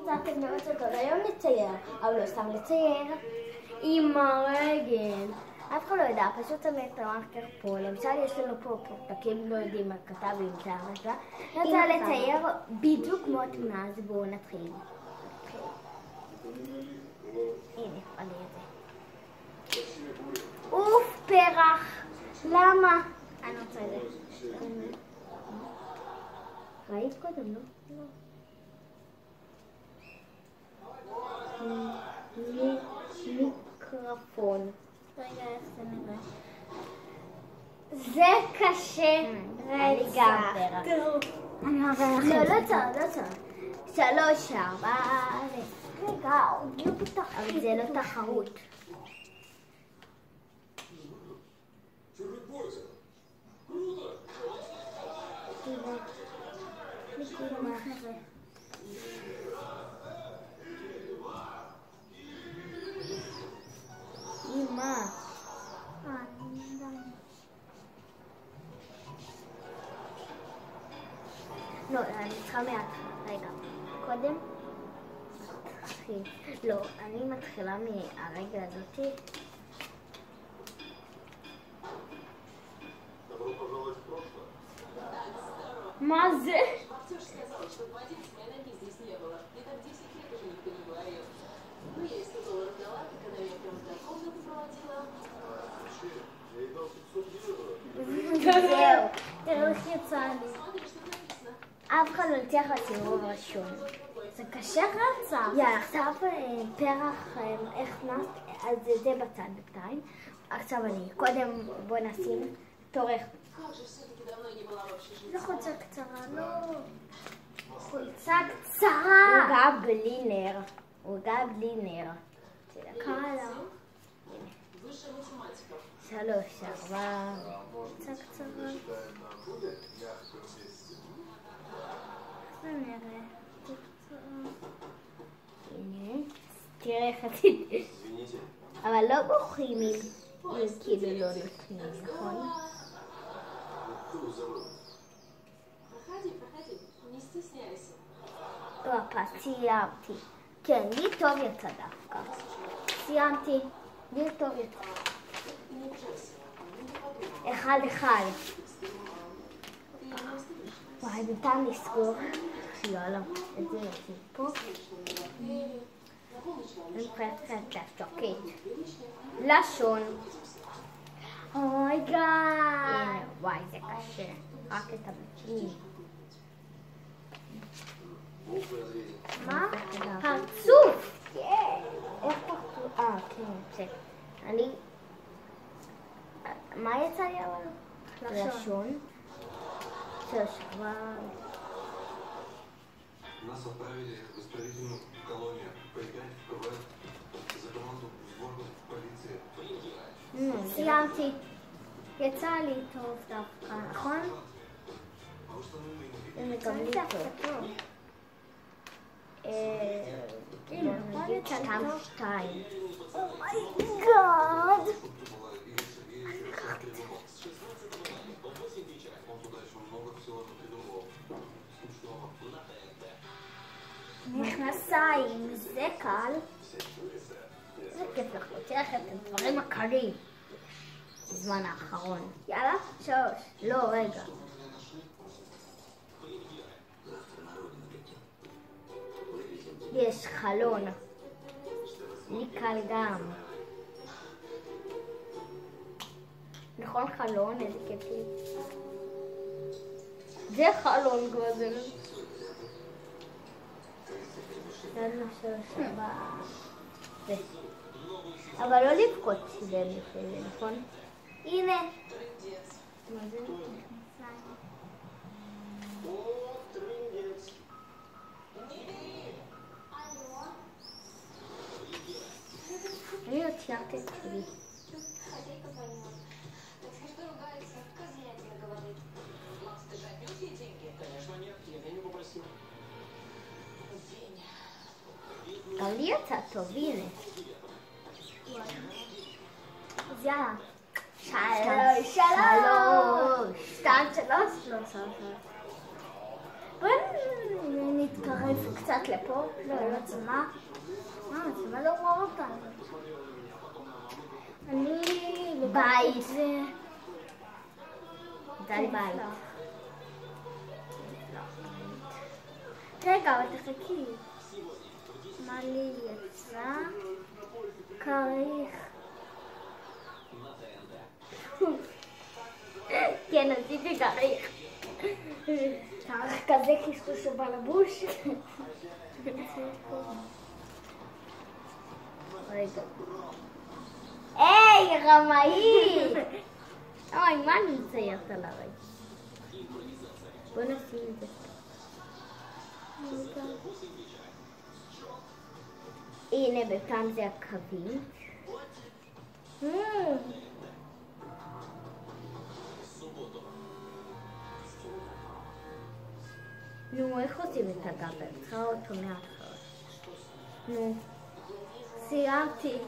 מצאתם מאוד גדול, היום נצייר, אבל לא סתם לצייר עם הרגל. אף אחד לא יודע, פשוט שמים את המרקר פה, למשל יש לנו פה פרקים לא יודעים מה כתב עם זה הרגע. אני רוצה לצייר בדיוק כמו התמונה, אז בואו נתחיל. הנה, אני את זה. אוף, פרח! למה? אני רוצה את זה. ראית קודם, לא? מיקרופון. רגע, איך זה נראה? זה קשה. אני גם פרח. אני אראה לכם. לא צריך. 3, 4. רגע, עוד לא בתחרות. אבל זה לא תחרות. אמא. לא, אני צריכה מעט. רגע. קודם. לא, אני מתחילה מהרגע הזאתי. מה זה? זהו, תראו איך יצא לי. אף אחד לא הצליח לסיבוב הראשון. זה קשה רצה. יאללה, עכשיו פרח הכנסת, אז זה בצד בינתיים. עכשיו אני, קודם בוא נשים תורך. זה חולצה קצרה, לא. חולצה קצרה. הוא גאה בלי נר. קלה. 3, 4. חולצה קצרה. זה נראה. הנה. תראה איך עשיתי. אבל לא בוכים אם כאילו לא נותנים, נכון? סיימתי. כן, לי טוב יצא דווקא. סיימתי. לי טוב יצא. 1. וואי, בינתיים לסגור. יאללה, את זה יוצאים פה. אני חייבת לשוקט. לשון. אומייגאד. הנה, וואי, זה קשה. רק את הבטים. מה? פרצוף! איך פרצוף? כן, אני... מה יצא לי אבל? לשון. Нас отправили в исправительную колонию. Поиграть в КВН за команду сборной полиции. סיימתי. יצא לי טוב דווקא, נכון? זה מקבלי טוב. בוא נגיד סתם 2. אומייגאד! מכנסיים, זה קל. זה כיף לך, רוצה לכם את הדברים הקלים. בזמן האחרון. יאללה, 3. לא, רגע. יש חלון. לי קל גם. נכון חלון? איזה כיף לי. זה חלון גוזל. אבל לא לבכות שזה לפעמים, נכון? הנה. מה זה? אני לא ציירתי את שלי. גם לי יצא טוב, הנה. אז יאללה. 3. 2, 3. בואו נתקרב קצת לפה, לא יודעת מה. מה לא רואה אותנו? אני בבית. זה לי בית. רגע, אבל תחכי. מה לי יצא? כריך. כן, עשיתי כריך. כריך כזה קשקוש בלבוש. רגע. היי, רמאי! אוי, מה אני מציירת על הרגע? בוא נשים את זה. הנה, בפעם זה הקווים. נו, איך עושים את הגבר? צריכה אותו מההתחלה. נו, סיימתי.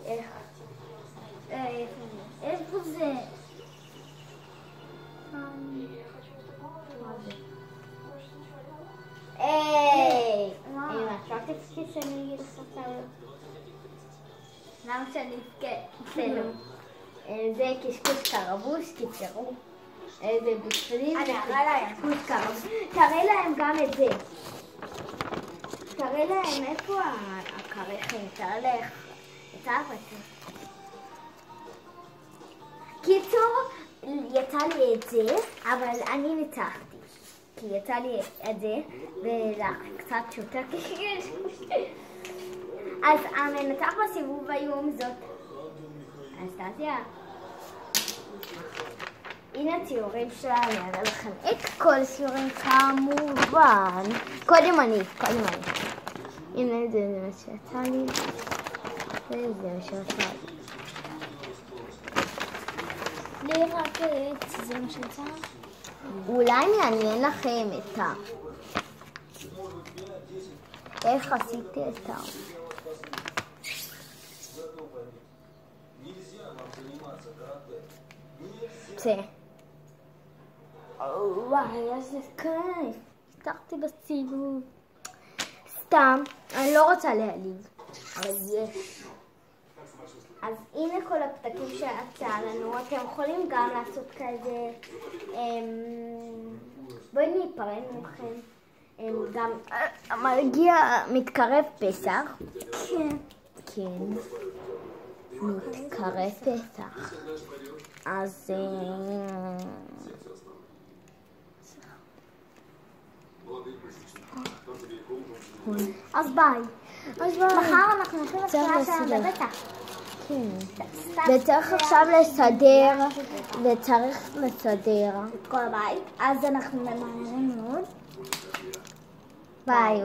איך? איפה זה? היי! אמא, אפשר תפסקי שאני אגיד לך צלם? למה שאני אבכה? צלם. זה קשקוש קרבוש, תראו. זה בפנים. אני אראה להם. קשקוש קרבוש. תראה להם גם את זה. תראה להם איפה הקרחים. תראה לך. את האבטר. קיצור, יצא לי את זה, אבל אני ניצחתי. כי יצא לי את זה, וזה קצת יותר קשקוש. אז המנצח בסיבוב היום זאת אנסטסיה. הנה הציורים שלה, אני אראה לכם את כל הציורים כמובן. קודם אני. הנה זה מה שיצא לי. וזה מה שיצא לי. לי רק זה מה שיצא. אולי מעניין לכם את איך עשיתי את זה. וואי, איזה כיף. פתחתי בסיבוב. סתם, אני לא רוצה להעליב, אבל יש. אז הנה כל הפתקים שיצא לנו. אתם יכולים גם לעשות כזה. בואי ניפרד מכם. גם מתקרב פסח. כן. מתקרב פסח. אז ביי. מחר אנחנו הולכים לסדרה שלנו בבטח. וצריך עכשיו לסדר, את כל הבית. אז אנחנו ממהרים מאוד. ביי.